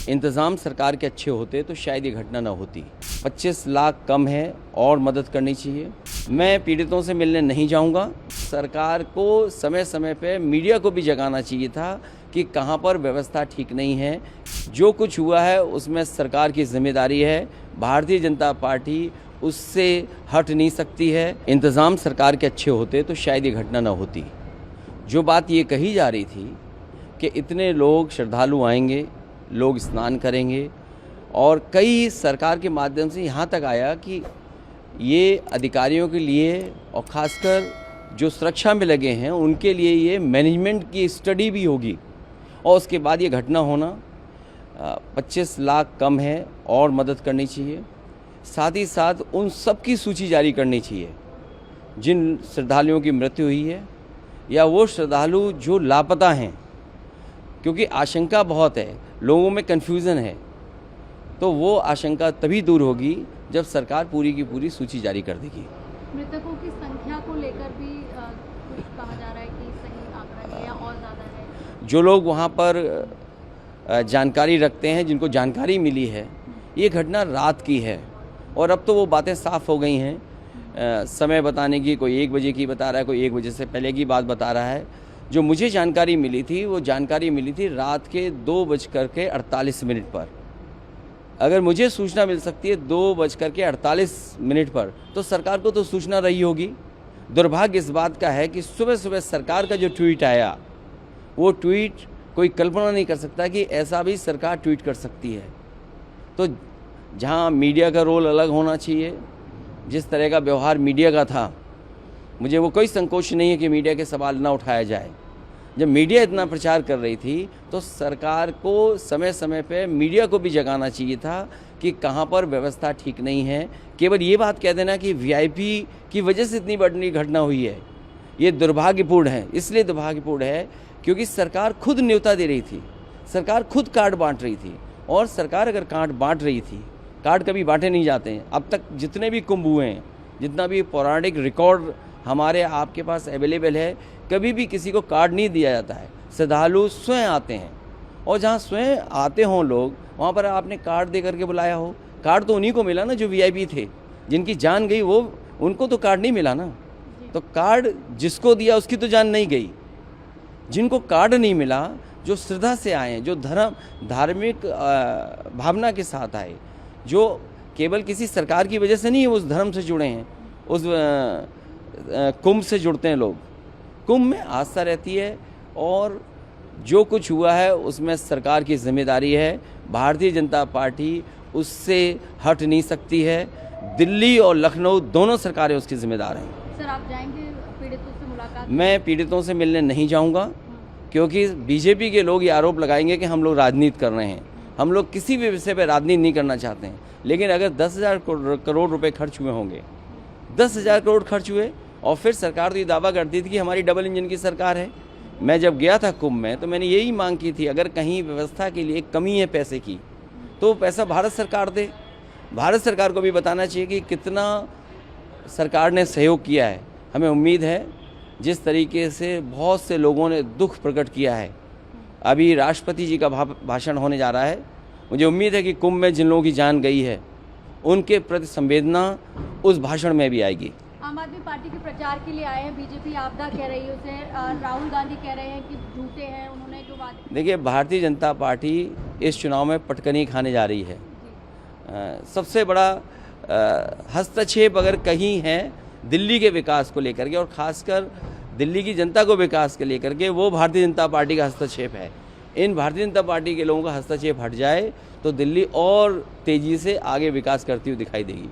इंतज़ाम सरकार के अच्छे होते तो शायद ये घटना न होती। 25 लाख कम है और मदद करनी चाहिए। मैं पीड़ितों से मिलने नहीं जाऊंगा। सरकार को समय समय पे मीडिया को भी जगाना चाहिए था कि कहां पर व्यवस्था ठीक नहीं है। जो कुछ हुआ है उसमें सरकार की जिम्मेदारी है। भारतीय जनता पार्टी उससे हट नहीं सकती है। इंतज़ाम सरकार के अच्छे होते तो शायद ये घटना न होती। जो बात ये कही जा रही थी कि इतने लोग श्रद्धालु आएंगे, लोग स्नान करेंगे, और कई सरकार के माध्यम से यहाँ तक आया कि ये अधिकारियों के लिए और ख़ासकर जो सुरक्षा में लगे हैं उनके लिए ये मैनेजमेंट की स्टडी भी होगी, और उसके बाद ये घटना होना 25 लाख कम है और मदद करनी चाहिए। साथ ही साथ उन सब की सूची जारी करनी चाहिए जिन श्रद्धालुओं की मृत्यु हुई है या वो श्रद्धालु जो लापता हैं, क्योंकि आशंका बहुत है, लोगों में कन्फ्यूज़न है। तो वो आशंका तभी दूर होगी जब सरकार पूरी की पूरी सूची जारी कर देगी। मृतकों की संख्या को लेकर भी कुछ कहा जा रहा है कि सही आंकड़ा नहीं है या और ज़्यादा है। जो लोग वहाँ पर जानकारी रखते हैं, जिनको जानकारी मिली है, ये घटना रात की है और अब तो वो बातें साफ़ हो गई हैं। समय बताने की, कोई 1 बजे की बता रहा है, कोई 1 बजे से पहले की बात बता रहा है। जो मुझे जानकारी मिली थी वो जानकारी मिली थी रात के 2:48 पर। अगर मुझे सूचना मिल सकती है 2:48 पर, तो सरकार को तो सूचना रही होगी। दुर्भाग्य इस बात का है कि सुबह सुबह सरकार का जो ट्वीट आया, वो ट्वीट कोई कल्पना नहीं कर सकता कि ऐसा भी सरकार ट्वीट कर सकती है। तो जहां मीडिया का रोल अलग होना चाहिए, जिस तरह का व्यवहार मीडिया का था, मुझे वो कोई संकोच नहीं है कि मीडिया के सवाल ना उठाया जाए। जब मीडिया इतना प्रचार कर रही थी तो सरकार को समय समय पे मीडिया को भी जगाना चाहिए था कि कहां पर व्यवस्था ठीक नहीं है। केवल ये बात कह देना कि वीआईपी की वजह से इतनी बड़ी घटना हुई है, ये दुर्भाग्यपूर्ण है। इसलिए दुर्भाग्यपूर्ण है क्योंकि सरकार खुद न्योता दे रही थी, सरकार खुद कार्ड बांट रही थी। और सरकार अगर कार्ड बांट रही थी, कार्ड कभी बांटे नहीं जाते हैं। अब तक जितने भी कुंभ हुए हैं, जितना भी पौराणिक रिकॉर्ड हमारे आपके पास अवेलेबल है, कभी भी किसी को कार्ड नहीं दिया जाता है। श्रद्धालु स्वयं आते हैं, और जहाँ स्वयं आते हों लोग, वहाँ पर आपने कार्ड दे करके बुलाया हो। कार्ड तो उन्हीं को मिला ना जो वीआईपी थे, जिनकी जान गई वो, उनको तो कार्ड नहीं मिला ना। तो कार्ड जिसको दिया उसकी तो जान नहीं गई। जिनको कार्ड नहीं मिला, जो श्रद्धा से आए, जो धार्मिक भावना के साथ आए, जो केवल किसी सरकार की वजह से नहीं है, उस धर्म से जुड़े हैं, उस कुंभ से जुड़ते हैं लोग। कुंभ में आस्था रहती है, और जो कुछ हुआ है उसमें सरकार की जिम्मेदारी है। भारतीय जनता पार्टी उससे हट नहीं सकती है। दिल्ली और लखनऊ दोनों सरकारें उसकी जिम्मेदार हैं। सर, आप जाएंगे पीड़ितों से मुलाकात? मैं पीड़ितों से मिलने नहीं जाऊंगा, क्योंकि बीजेपी के लोग ये आरोप लगाएंगे कि हम लोग राजनीति कर रहे हैं। हम लोग किसी भी विषय पर राजनीति नहीं करना चाहते हैं। लेकिन अगर 10,000 करोड़ रुपए खर्च हुए होंगे, 10,000 करोड़ खर्च हुए, और फिर सरकार तो ये दावा करती थी कि हमारी डबल इंजन की सरकार है। मैं जब गया था कुंभ में तो मैंने यही मांग की थी, अगर कहीं व्यवस्था के लिए कमी है पैसे की, तो पैसा भारत सरकार दे। भारत सरकार को भी बताना चाहिए कि कितना सरकार ने सहयोग किया है। हमें उम्मीद है, जिस तरीके से बहुत से लोगों ने दुख प्रकट किया है, अभी राष्ट्रपति जी का भाषण होने जा रहा है, मुझे उम्मीद है कि कुंभ में जिन लोगों की जान गई है उनके प्रति संवेदना उस भाषण में भी आएगी। आम आदमी पार्टी के प्रचार के लिए आए हैं, बीजेपी आपदा कह रही है उसे, राहुल गांधी कह रहे हैं कि झूठे हैं, उन्होंने जो बात। देखिए, भारतीय जनता पार्टी इस चुनाव में पटकनी खाने जा रही है। सबसे बड़ा हस्तक्षेप अगर कहीं है दिल्ली के विकास को लेकर के, और ख़ासकर दिल्ली की जनता को विकास के लेकर के, वो भारतीय जनता पार्टी का हस्तक्षेप है। इन भारतीय जनता पार्टी के लोगों का हस्तक्षेप हट जाए तो दिल्ली और तेज़ी से आगे विकास करती हुई दिखाई देगी।